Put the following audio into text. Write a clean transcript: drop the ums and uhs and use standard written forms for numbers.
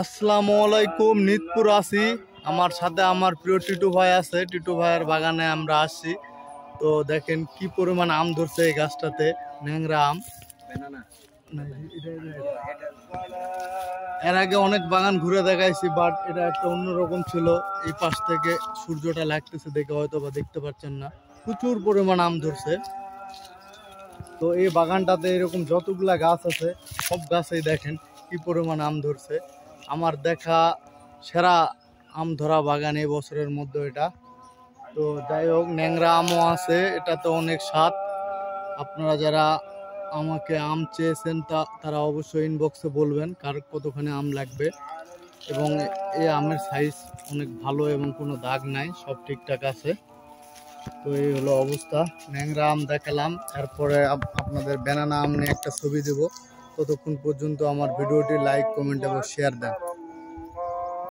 আসসালামু আলাইকুম। নিতপুর আসি, আমার সাথে আমার প্রিয় টিটু ভাই আছে। টিটু ভাইয়ের বাগানে আমরা আসছি। তো দেখেন কি পরিমাণ আম ধরছে এই গাছটাতে, ন্যাংরা আম। এর আগে অনেক বাগান ঘুরে দেখাইছি, বাট এটা একটা অন্যরকম ছিল। এই পাশ থেকে সূর্যটা লাগতেছে দেখে হয়তো বা দেখতে পাচ্ছেন না, প্রচুর পরিমাণ আম ধরছে। তো এই বাগানটাতে এরকম যতগুলা গাছ আছে সব গাছেই দেখেন কি পরিমাণ আম ধরছে। আমার দেখা সেরা আম ধরা বাগান এই বছরের মধ্যে এটা। তো যাই হোক, ন্যাংরা আমও আছে, এটা তো অনেক স্বাদ। আপনারা যারা আমাকে আম চেয়েছেন তারা অবশ্যই ইনবক্সে বলবেন কার কতখানি আম লাগবে। এবং এই আমের সাইজ অনেক ভালো এবং কোনো দাগ নাই, সব ঠিকঠাক আছে। তো এই হলো অবস্থা, ন্যাংরা আম দেখালাম। এরপরে আপনাদের ব্যানানা আম নিয়ে একটা ছবি দেব। ততক্ষণ পর্যন্ত আমার ভিডিওটি লাইক, কমেন্ট এবং শেয়ার দেন।